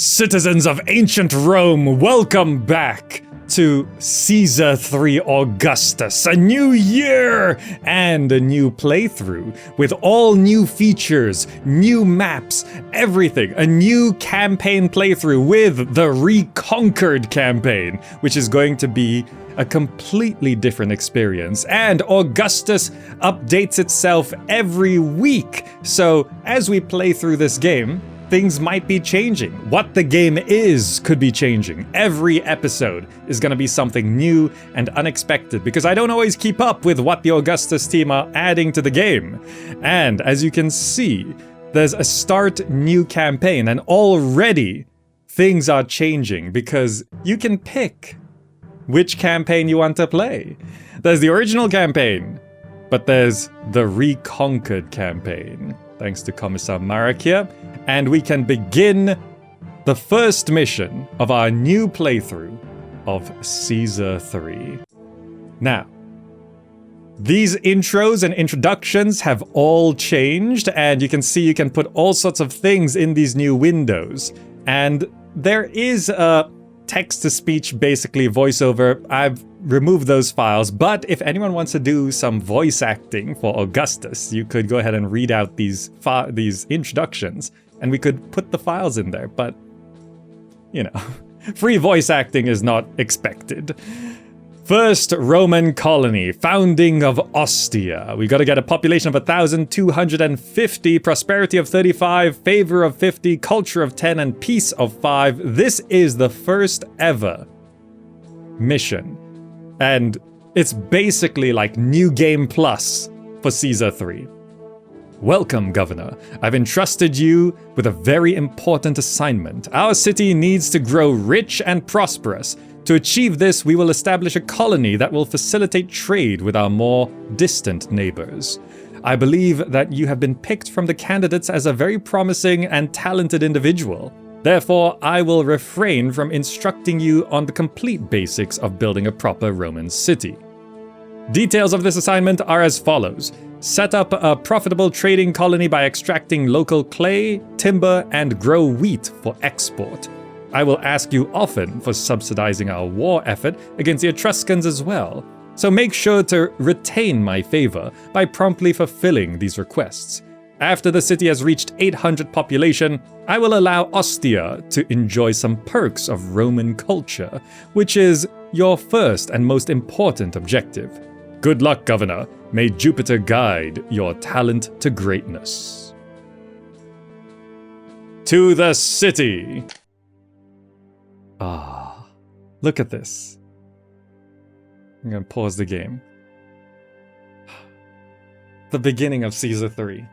Citizens of ancient Rome, welcome back to Caesar 3 Augustus, a new year and a new playthrough with all new features, new maps, everything. A new campaign playthrough with the Reconquered Campaign, which is going to be a completely different experience. And Augustus updates itself every week. So as we play through this game, things might be changing. What the game is could be changing. Every episode is going to be something new and unexpected because I don't always keep up with what the Augustus team are adding to the game. And as you can see, there's a start new campaign and already things are changing because you can pick which campaign you want to play. There's the original campaign, but there's the Reconquered Campaign. Thanks to Commissar Marek here. And we can begin the first mission of our new playthrough of Caesar 3. Now, these intros and introductions have all changed, and you can see you can put all sorts of things in these new windows. And there is a text-to-speech, basically, voiceover. I've removed those files, but if anyone wants to do some voice acting for Augustus, you could go ahead and read out these introductions, and we could put the files in there, but, you know, free voice acting is not expected. First Roman colony, founding of Ostia. We gotta get a population of 1,250, prosperity of 35, favor of 50, culture of 10, and peace of 5. This is the first ever mission. And it's basically like New Game Plus for Caesar 3. Welcome, Governor. I've entrusted you with a very important assignment. Our city needs to grow rich and prosperous. To achieve this, we will establish a colony that will facilitate trade with our more distant neighbors. I believe that you have been picked from the candidates as a very promising and talented individual. Therefore, I will refrain from instructing you on the complete basics of building a proper Roman city. Details of this assignment are as follows. Set up a profitable trading colony by extracting local clay, timber, and grow wheat for export. I will ask you often for subsidizing our war effort against the Etruscans as well, so make sure to retain my favor by promptly fulfilling these requests. After the city has reached 800 population, I will allow Ostia to enjoy some perks of Roman culture, which is your first and most important objective. Good luck, Governor. May Jupiter guide your talent to greatness. To the city! Ah, look at this. I'm gonna pause the game. The beginning of Caesar 3.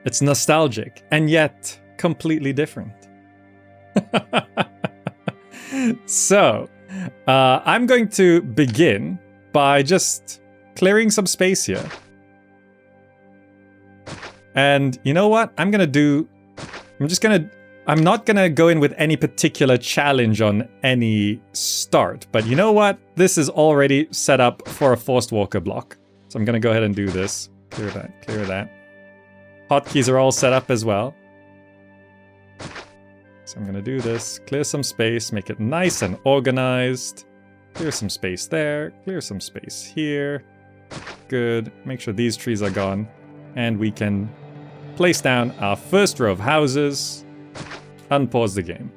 It's nostalgic, and yet completely different. So, I'm going to begin by just clearing some space here. And you know what? I'm not gonna go in with any particular challenge on any start, but you know what? This is already set up for a forced walker block. So I'm gonna go ahead and do this. Clear that. Hotkeys are all set up as well. So I'm gonna do this, clear some space, make it nice and organized. Clear some space there, clear some space here. Good, make sure these trees are gone. And we can place down our first row of houses. Unpause the game.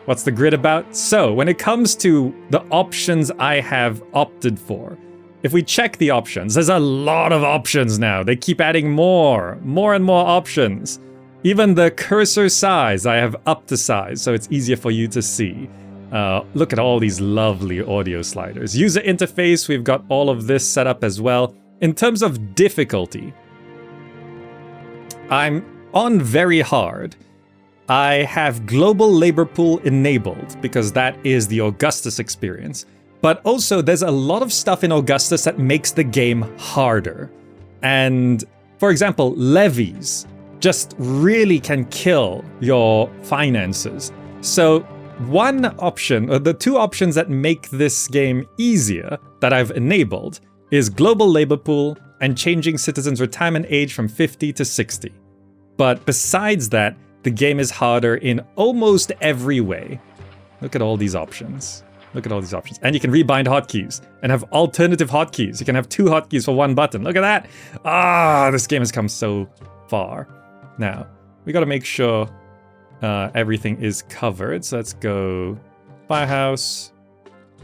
What's the grid about? So, when it comes to the options I have opted for, if we check the options, there's a lot of options now. They keep adding more and more options. Even the cursor size, I have upped the size so it's easier for you to see. Look at all these lovely audio sliders. User interface, we've got all of this set up as well. In terms of difficulty, I'm on very hard. I have global labor pool enabled because that is the Augustus experience. But also there's a lot of stuff in Augustus that makes the game harder. And for example, levies just really can kill your finances. So one option, or the two options that make this game easier that I've enabled is global labor pool and changing citizens' retirement age from 50 to 60. But besides that, the game is harder in almost every way. Look at all these options. Look at all these options. And you can rebind hotkeys and have alternative hotkeys. You can have 2 hotkeys for 1 button. Look at that. Ah, this game has come so far. Now, we got to make sure everything is covered. So let's go firehouse,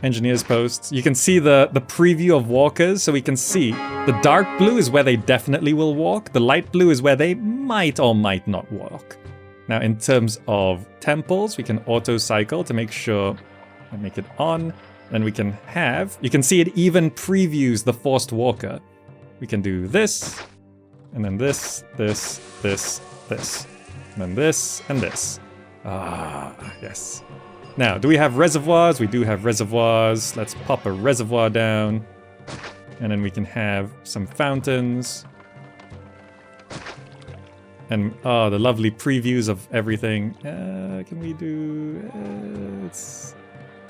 engineer's posts. You can see the preview of walkers. So we can see the dark blue is where they definitely will walk. The light blue is where they might or might not walk. Now, in terms of temples, we can auto cycle to make sure and make it on. And we can have, you can see it even previews the forced walker. We can do this, and then this, this, this, this, and then this, and this. Ah, yes. Now, do we have reservoirs? We do have reservoirs. Let's pop a reservoir down. And then we can have some fountains. And, oh, the lovely previews of everything. Can we do...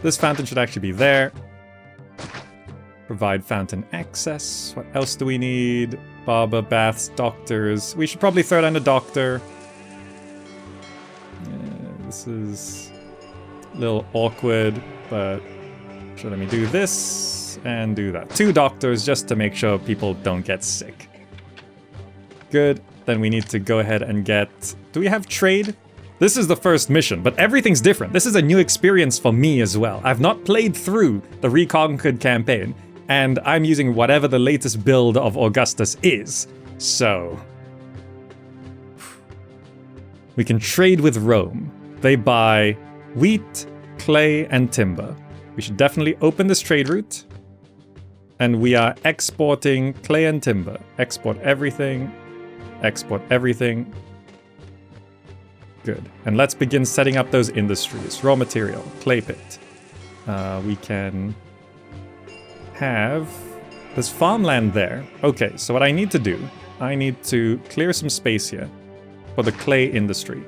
This fountain should actually be there. Provide fountain access. What else do we need? Barber, baths, doctors. We should probably throw down a doctor. This is a little awkward, but let me do this and do that. 2 doctors just to make sure people don't get sick. Good. Then we need to go ahead and get... Do we have trade? This is the first mission, but everything's different. This is a new experience for me as well. I've not played through the Reconquered Campaign, and I'm using whatever the latest build of Augustus is. So... we can trade with Rome. They buy wheat, clay, and timber. We should definitely open this trade route. And we are exporting clay and timber. Export everything. Export everything. Good. And let's begin setting up those industries. Raw material, clay pit. We can have this farmland there. Okay, so what I need to do, I need to clear some space here for the clay industry.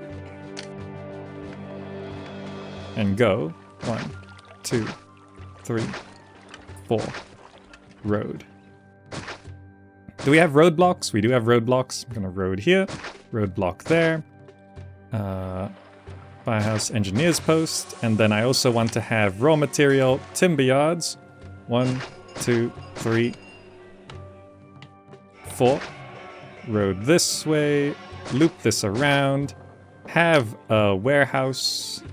And go 1, 2, 3, 4. Road. Do we have roadblocks? We do have roadblocks. I'm gonna road here, roadblock there. Firehouse engineer's post, and then I also want to have raw material timber yards. 1, 2, 3, 4. Road this way, loop this around, have a warehouse.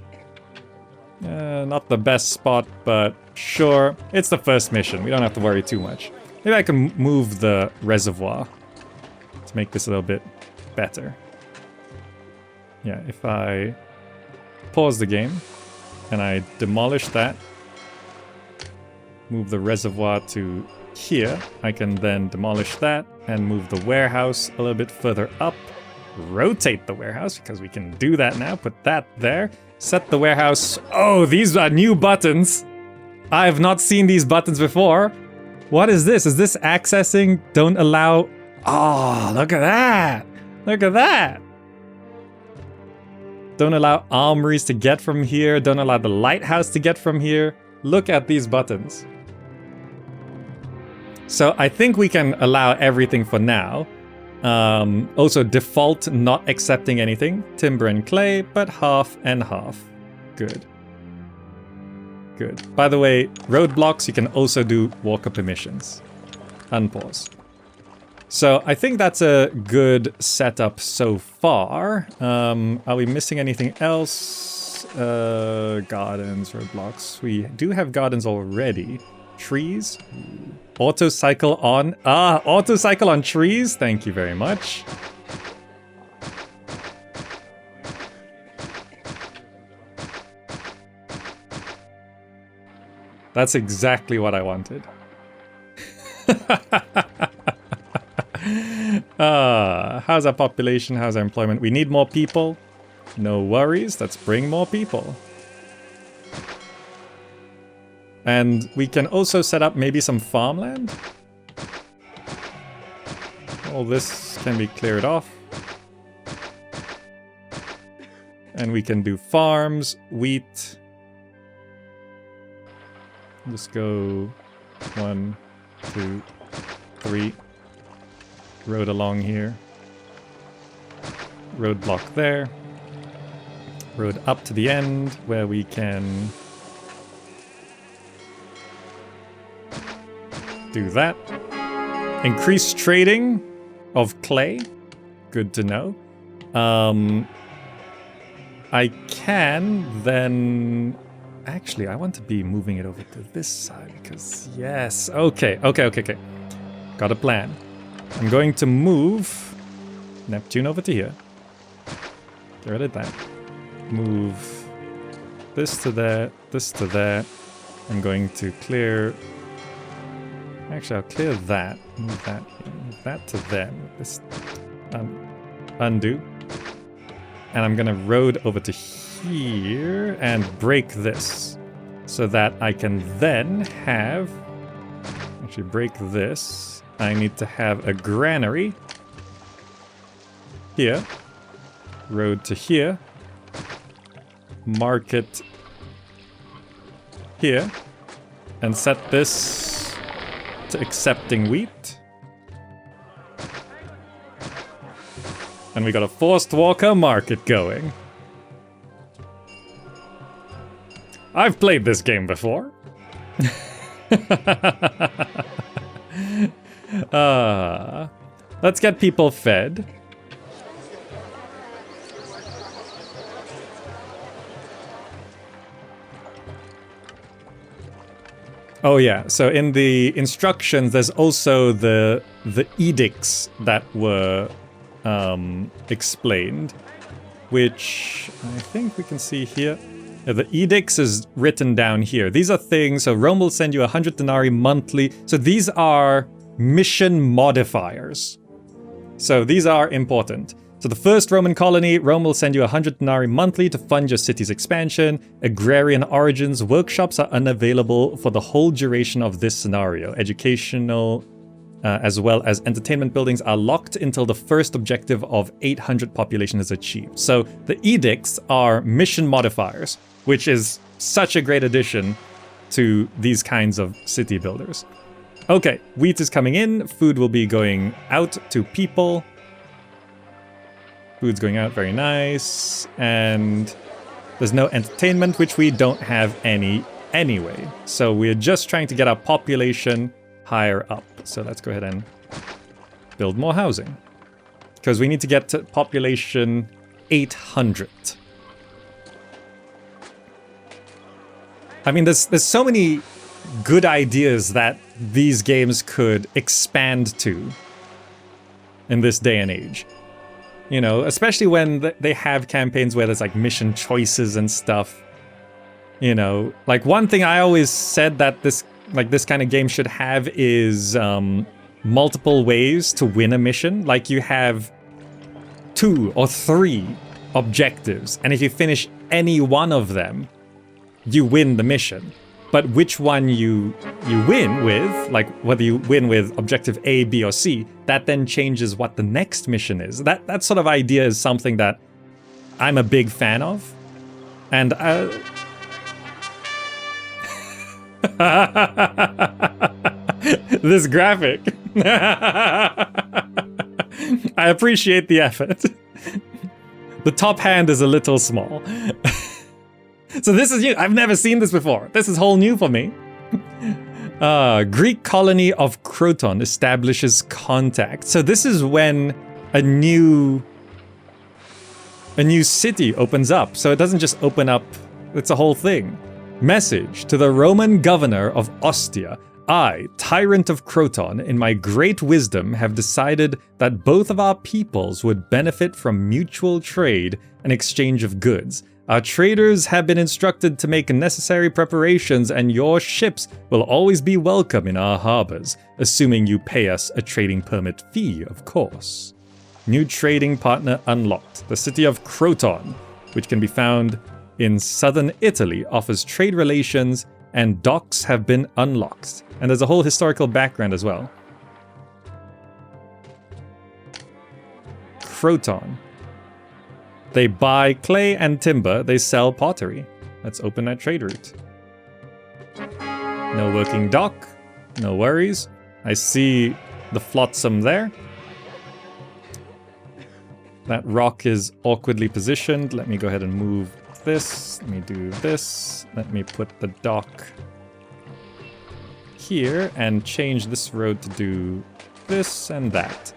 Not the best spot, but sure. It's the first mission. We don't have to worry too much. Maybe I can move the reservoir to make this a little bit better. Yeah, if I pause the game and I demolish that, move the reservoir to here, I can then demolish that and move the warehouse a little bit further up, rotate the warehouse because we can do that now, put that there, set the warehouse. Oh, these are new buttons. I have not seen these buttons before. What is this? Is this accessing? Don't allow... Oh, look at that. Look at that. Don't allow armories to get from here. Don't allow the lighthouse to get from here. Look at these buttons. So I think we can allow everything for now. Also default not accepting anything. Timber and clay, but half and half. Good. Good. By the way, roadblocks, you can also do walker permissions. Unpause. So I think that's a good setup so far. Are we missing anything else? Gardens, roadblocks. We do have gardens already. Trees. Auto cycle on. Ah, auto cycle on trees. Thank you very much. That's exactly what I wanted. How's our population? How's our employment? We need more people. No worries. Let's bring more people. And we can also set up maybe some farmland. All this can be cleared off. And we can do farms, wheat. Just go 1, 2, 3. Road along here. roadblock there. Road up to the end where we can do that. Increase trading of clay. Good to know. I can then... Actually, I want to be moving it over to this side because... Yes. Okay. Got a plan. I'm going to move Neptune over to here. Get rid of that. Move this to there, this to there. I'm going to clear... Actually, I'll clear that. Move that to there. This... undo. And I'm gonna road over to here and break this so that I can then have... Actually, break this. I need to have a granary here. Road to here. Market here. And set this to accepting wheat. And we got a forced walker market going. I've played this game before. Let's get people fed. Oh yeah, so in the instructions there's also the edicts that were explained, which I think we can see here. The edicts is written down here. These are things, so Rome will send you 100 denarii monthly. So these are mission modifiers. So these are important. So the first Roman colony, Rome will send you 100 denarii monthly to fund your city's expansion. Agrarian origins workshops are unavailable for the whole duration of this scenario. Educational as well as entertainment buildings are locked until the first objective of 800 population is achieved. So the edicts are mission modifiers, which is such a great addition to these kinds of city builders. Okay, wheat is coming in, food will be going out to people. Food's going out, very nice. And there's no entertainment, which we don't have any anyway. So we're just trying to get our population higher up. So let's go ahead and build more housing. Because we need to get to population 800. I mean, there's so many good ideas that these games could expand to in this day and age. You know, especially when they have campaigns where there's like mission choices and stuff. You know, like one thing I always said that this kind of game should have is multiple ways to win a mission. Like you have 2 or 3 objectives, and if you finish any one of them, you win the mission. But which one you win with, like whether you win with objective A, B, or C, that then changes what the next mission is. That sort of idea is something that I'm a big fan of. And this graphic. I appreciate the effort. The top hand is a little small. So this is new. I've never seen this before. This is whole new for me. Greek colony of Croton establishes contact. So this is when a new city opens up. So it doesn't just open up, it's a whole thing. Message to the Roman governor of Ostia. I, tyrant of Croton, in my great wisdom have decided that both of our peoples would benefit from mutual trade and exchange of goods. Our traders have been instructed to make necessary preparations, and your ships will always be welcome in our harbors, assuming you pay us a trading permit fee, of course. New trading partner unlocked. The city of Croton, which can be found in southern Italy, offers trade relations, and docks have been unlocked. And there's a whole historical background as well. Croton. They buy clay and timber, they sell pottery. Let's open that trade route. No working dock, no worries. I see the flotsam there. That rock is awkwardly positioned. Let me go ahead and move this. Let me do this. Let me put the dock here and change this road to do this and that.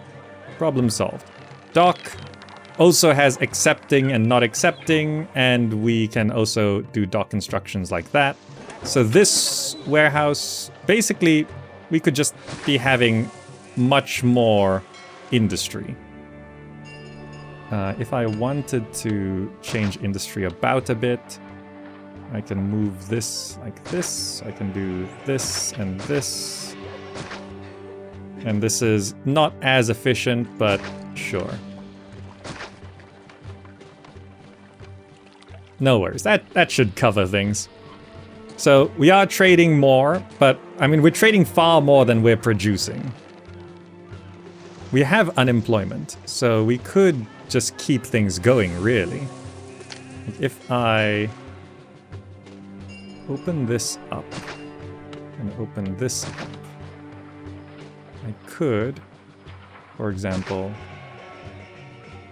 Problem solved. Dock also has accepting and not accepting, and we can also do dock instructions like that. So this warehouse, basically, we could just be having much more industry. If I wanted to change industry about a bit, I can move this like this. I can do this and this. And this is not as efficient, but sure. No worries, that should cover things. So we are trading more, but I mean, we're trading far more than we're producing. We have unemployment, so we could just keep things going, really. If I open this up and open this up, I could, for example,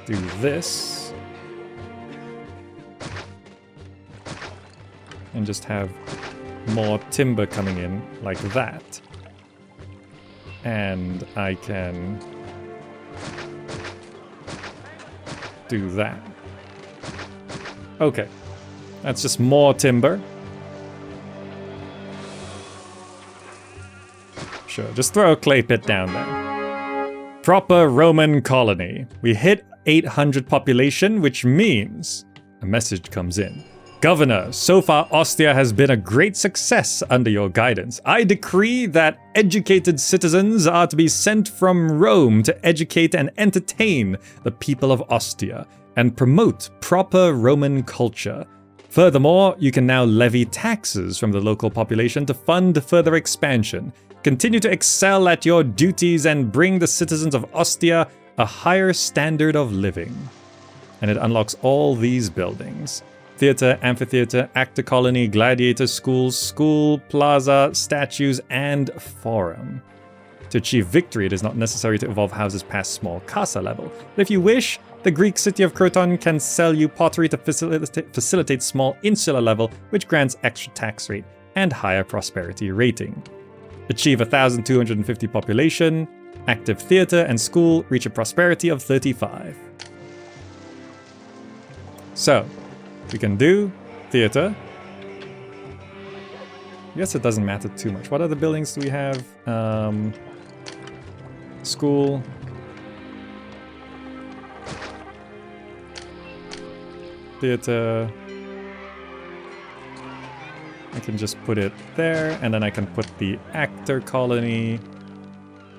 do this and just have more timber coming in like that. And I can do that. Okay, that's just more timber. Sure, just throw a clay pit down there. Proper Roman colony. We hit 800 population, which means a message comes in. Governor, so far Ostia has been a great success under your guidance. I decree that educated citizens are to be sent from Rome to educate and entertain the people of Ostia and promote proper Roman culture. Furthermore, you can now levy taxes from the local population to fund further expansion. Continue to excel at your duties and bring the citizens of Ostia a higher standard of living. And it unlocks all these buildings. Theater, amphitheater, actor colony, gladiator schools, school, plaza, statues, and forum. To achieve victory, it is not necessary to evolve houses past small casa level. But if you wish, the Greek city of Croton can sell you pottery to facilitate small insular level, which grants extra tax rate and higher prosperity rating. Achieve 1,250 population, active theater and school, reach a prosperity of 35. So, we can do theater. I guess it doesn't matter too much. What other buildings do we have? School. Theater. I can just put it there, and then I can put the actor colony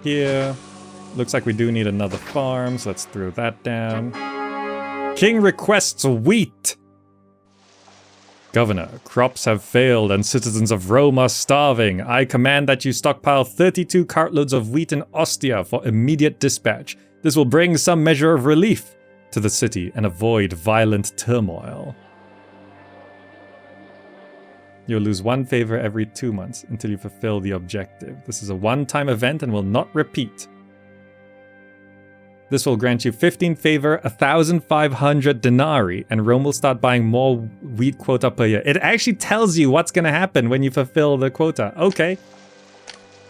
here. Looks like we do need another farm, so let's throw that down. King requests wheat. Governor, crops have failed and citizens of Rome are starving. I command that you stockpile 32 cartloads of wheat in Ostia for immediate dispatch. This will bring some measure of relief to the city and avoid violent turmoil. You'll lose 1 favor every 2 months until you fulfill the objective. This is a one-time event and will not repeat. This will grant you 15 favor, 1,500 denarii, and Rome will start buying more wheat quota per year. It actually tells you what's going to happen when you fulfill the quota. Okay.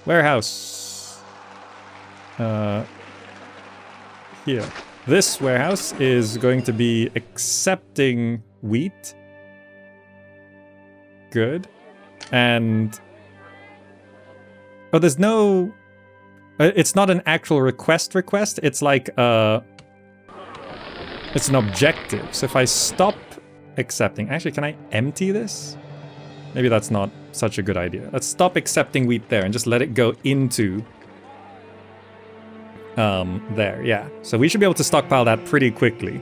Warehouse. Here. This warehouse is going to be accepting wheat. Good. And... oh, there's no... it's not an actual request. It's like it's an objective. So if I stop accepting... actually, can I empty this? Maybe that's not such a good idea. Let's stop accepting wheat there and just let it go into... there, yeah. So we should be able to stockpile that pretty quickly.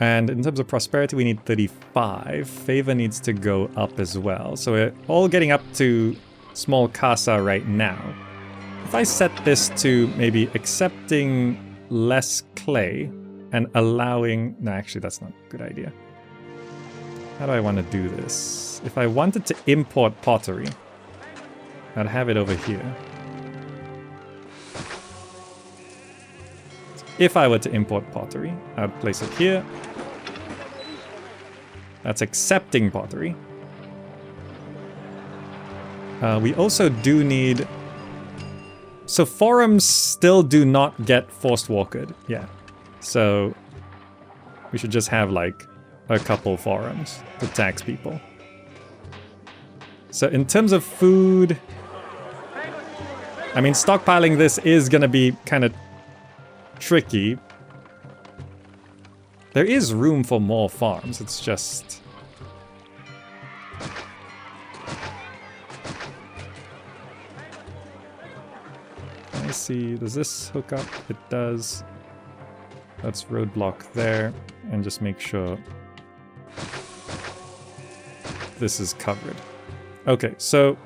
And in terms of prosperity, we need 35. Favor needs to go up as well. So we're all getting up to small casa right now. If I set this to maybe accepting less clay and allowing... no, actually, that's not a good idea. How do I want to do this? If I wanted to import pottery, I'd have it over here. if I were to import pottery, I'd place it here. That's accepting pottery. We also do need... So forums still do not get forced walkered. Yeah. So we should just have like a couple forums to tax people. So in terms of food... I mean, stockpiling this is gonna be kind of tricky. There is room for more farms, it's just... I see, does this hook up? It does. Let's roadblock there and just make sure this is covered. Okay, so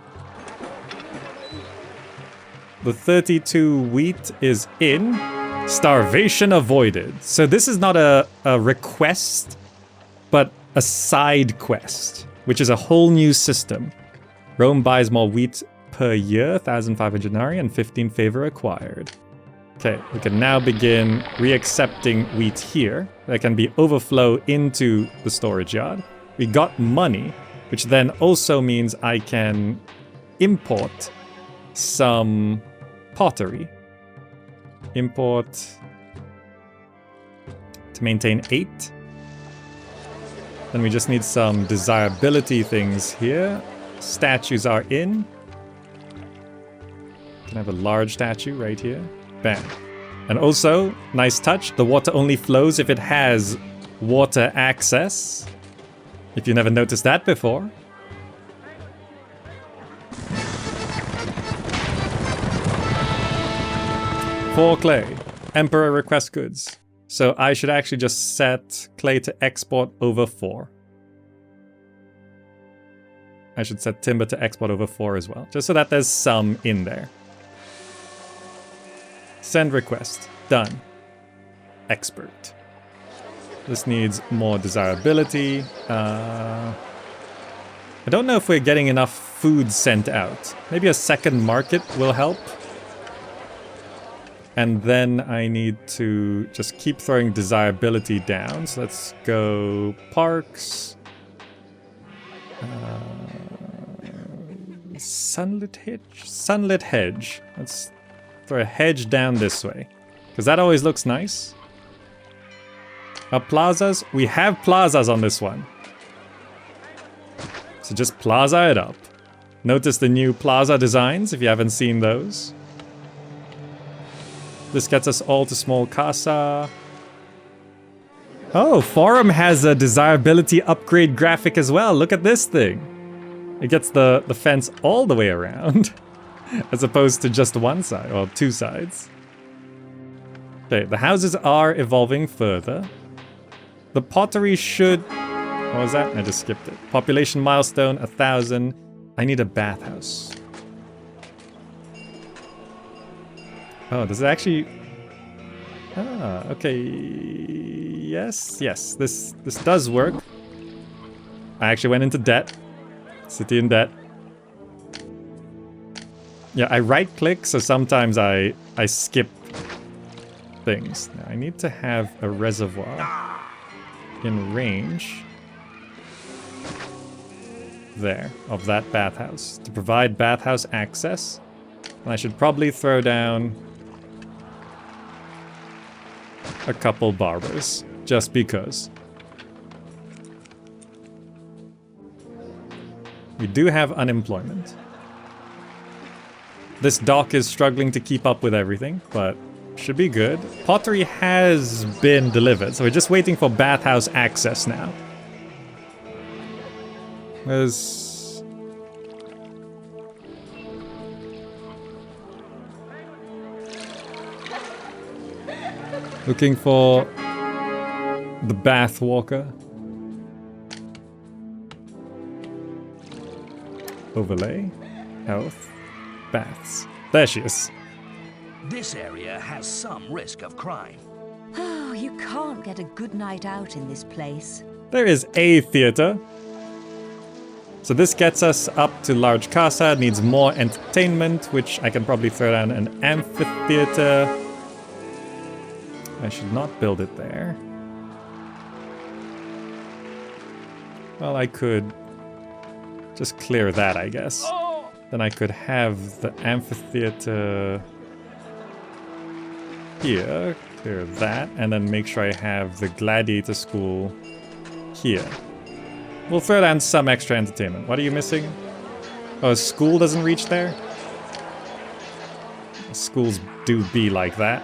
the 32 wheat is in. Starvation avoided. So this is not a request, but a side quest, which is a whole new system. Rome buys more wheat per year, 1,500 denarii and 15 favor acquired. Okay, we can now begin reaccepting wheat here. That can be overflow into the storage yard. We got money, which then also means I can import some pottery. Import to maintain 8. Then we just need some desirability things here. Statues are in. Can have a large statue right here. Bam. And also, nice touch, the water only flows if it has water access. If you never noticed that before. For clay. Emperor request goods. So I should actually just set clay to export over 4. I should set timber to export over 4 as well, just so that there's some in there. Send request. Done. Expert. This needs more desirability. I don't know if we're getting enough food sent out. Maybe a second market will help. And then I need to just keep throwing desirability down. So let's go parks. Sunlit hedge? Sunlit hedge. Let's throw a hedge down this way, because that always looks nice. Plazas? We have plazas on this one. So just plaza it up. Notice the new plaza designs if you haven't seen those. This gets us all to small casa. Oh, Forum has a desirability upgrade graphic as well. Look at this thing. It gets the fence all the way around. As opposed to just one side, or 2 sides. Okay, the houses are evolving further. The pottery should... What was that? I just skipped it. Population milestone, 1,000. I need a bathhouse. Oh, does it actually... Ah, okay. Yes, this does work. I actually went into debt. City in debt. Yeah, I right-click, so sometimes I skip things. Now, I need to have a reservoir in range there of that bathhouse to provide bathhouse access. And I should probably throw down a couple barbers, just because. We do have unemployment. This dock is struggling to keep up with everything, but should be good. Pottery has been delivered, so we're just waiting for bathhouse access now. There's... Looking for the bath walker. Overlay. Health. Baths. There she is. This area has some risk of crime. Oh, you can't get a good night out in this place. There is a theater. So this gets us up to large casa. It needs more entertainment, which I can probably throw down an amphitheater. I should not build it there. Well, I could just clear that, I guess. Then I could have the amphitheater here, clear that, and then make sure I have the gladiator school here. We'll throw down some extra entertainment. What are you missing? Oh, school doesn't reach there? Schools do be like that.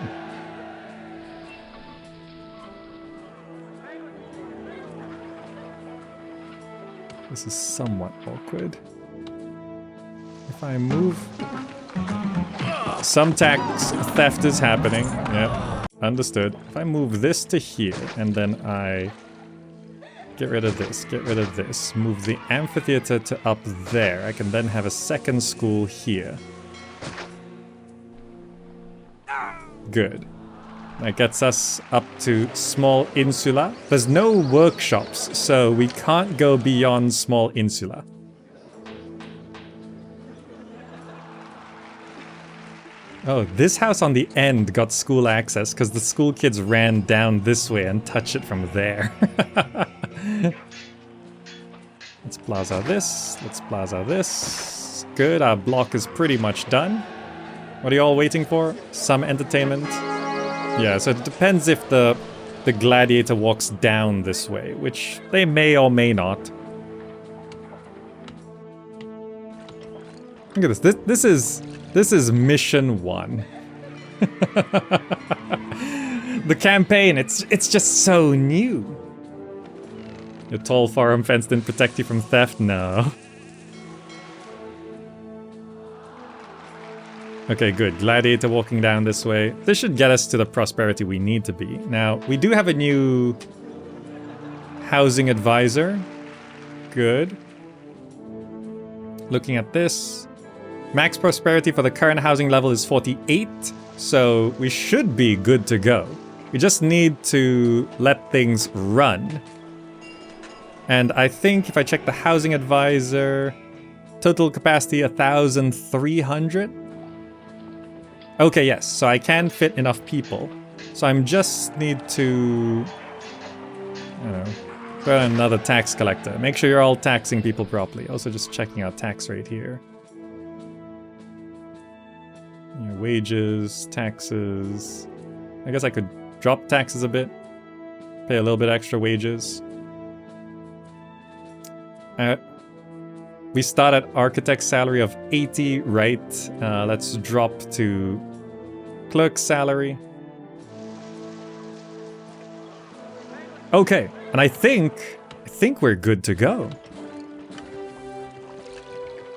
This is somewhat awkward. If I move... Some tax theft is happening. Yep, understood. If I move this to here, and then I... Get rid of this, move the amphitheater to up there. I can then have a second school here. Good. That gets us up to small insula. There's no workshops, so we can't go beyond small insula. Oh, this house on the end got school access because the school kids ran down this way and touched it from there. Let's plaza this. Let's plaza this. Good, our block is pretty much done. What are you all waiting for? Some entertainment? Yeah, so it depends if the gladiator walks down this way, which they may or may not. Look at this. This is mission 1. The campaign, it's just so new. Your tall farm fence didn't protect you from theft? No. Okay, good. Gladiator walking down this way. This should get us to the prosperity we need to be. Now, we do have a new housing advisor. Good. Looking at this. Max prosperity for the current housing level is 48, so we should be good to go. We just need to let things run. And I think if I check the housing advisor, total capacity 1,300. Okay, yes, so I can fit enough people. So I'm just need to, I don't know, put on another tax collector. Make sure you're all taxing people properly. Also just checking our tax rate here. Your wages, taxes. I guess I could drop taxes a bit. Pay a little bit extra wages. We start at architect salary of 80, right? Let's drop to clerk salary. Okay, and I think we're good to go.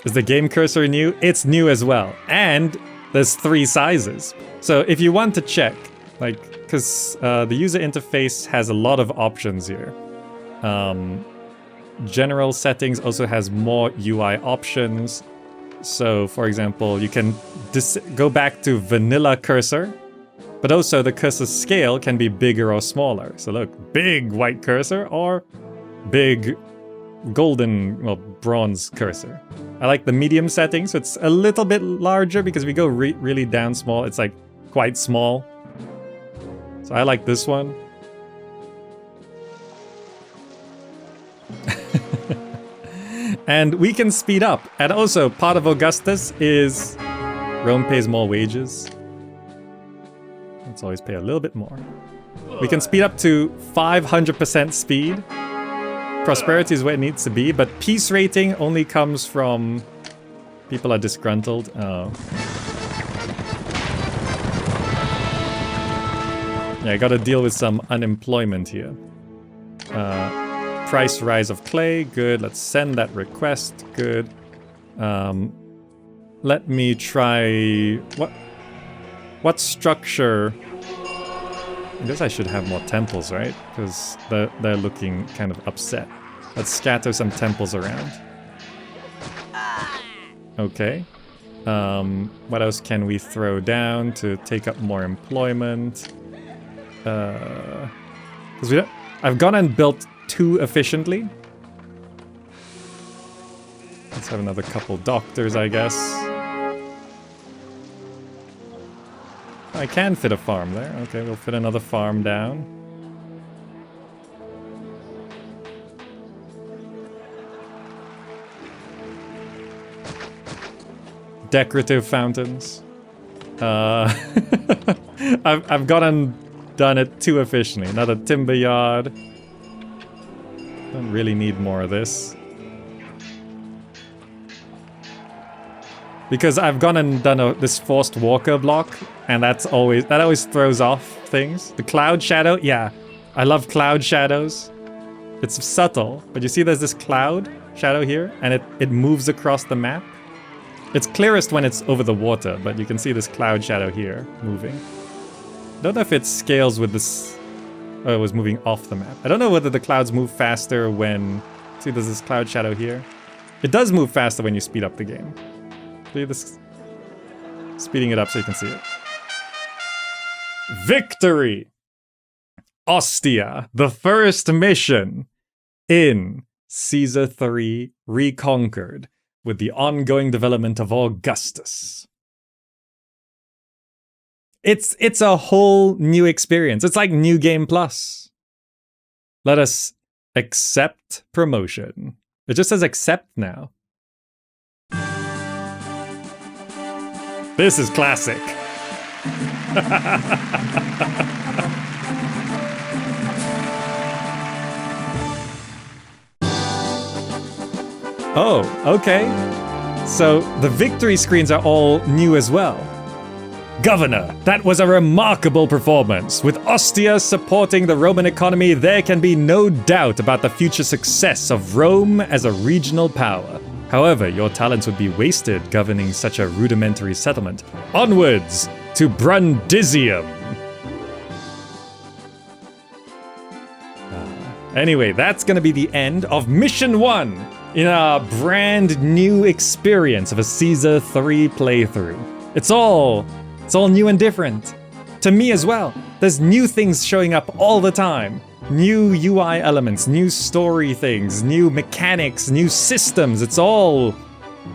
Is the game cursor new? It's new as well, and there's 3 sizes. So if you want to check, like, because the user interface has a lot of options here. General settings also has more UI options. So, for example, you can go back to vanilla cursor, but also the cursor scale can be bigger or smaller. So look, big white cursor or big golden, well, bronze cursor. I like the medium setting, so it's a little bit larger because we go really down small. It's like quite small. So I like this one. And we can speed up. And also, part of Augustus is Rome pays more wages. Let's always pay a little bit more. We can speed up to 500% speed. Prosperity is where it needs to be, but peace rating only comes from people are disgruntled. Oh. Yeah, I gotta deal with some unemployment here. Price rise of clay, good. Let's send that request, good. Let me try... What structure... I guess I should have more temples, right? Because they're looking kind of upset. Let's scatter some temples around. Okay. What else can we throw down to take up more employment? Because we don't... I've gone and built 2 efficiently. Let's have another couple doctors, I guess. I can fit a farm there. Okay, we'll fit another farm down. Decorative fountains. I've done it too efficiently. Another timber yard. Don't really need more of this. Because I've gone and done this forced walker block, and that always throws off things. The cloud shadow, yeah. I love cloud shadows. It's subtle, but you see there's this cloud shadow here, and it moves across the map. It's clearest when it's over the water, but you can see this cloud shadow here moving. I don't know if it scales with this... Oh, it was moving off the map. I don't know whether the clouds move faster when... See, there's this cloud shadow here. It does move faster when you speed up the game. See this? Speeding it up so you can see it. Victory! Ostia, the first mission in Caesar 3 Reconquered, with the ongoing development of Augustus. It's a whole new experience. It's like New Game Plus. Let us accept promotion. It just says accept now. This is classic. Oh, okay. So the victory screens are all new as well. Governor, that was a remarkable performance. With Ostia supporting the Roman economy, there can be no doubt about the future success of Rome as a regional power. However, your talents would be wasted governing such a rudimentary settlement. Onwards to Brundisium! Anyway, that's gonna be the end of Mission 1 in our brand new experience of a Caesar 3 playthrough. It's all new and different. To me as well. There's new things showing up all the time. New UI elements, new story things, new mechanics, new systems. It's all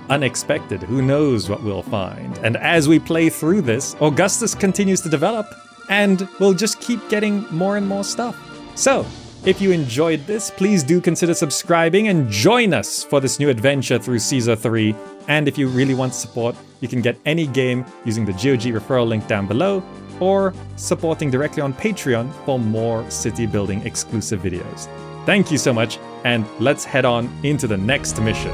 unexpected. Who knows what we'll find? And as we play through this, Augustus continues to develop, and we'll just keep getting more and more stuff. So, if you enjoyed this, please do consider subscribing and join us for this new adventure through Caesar 3. And if you really want support, you can get any game using the GOG referral link down below, or supporting directly on Patreon for more city building exclusive videos. Thank you so much, and let's head on into the next mission.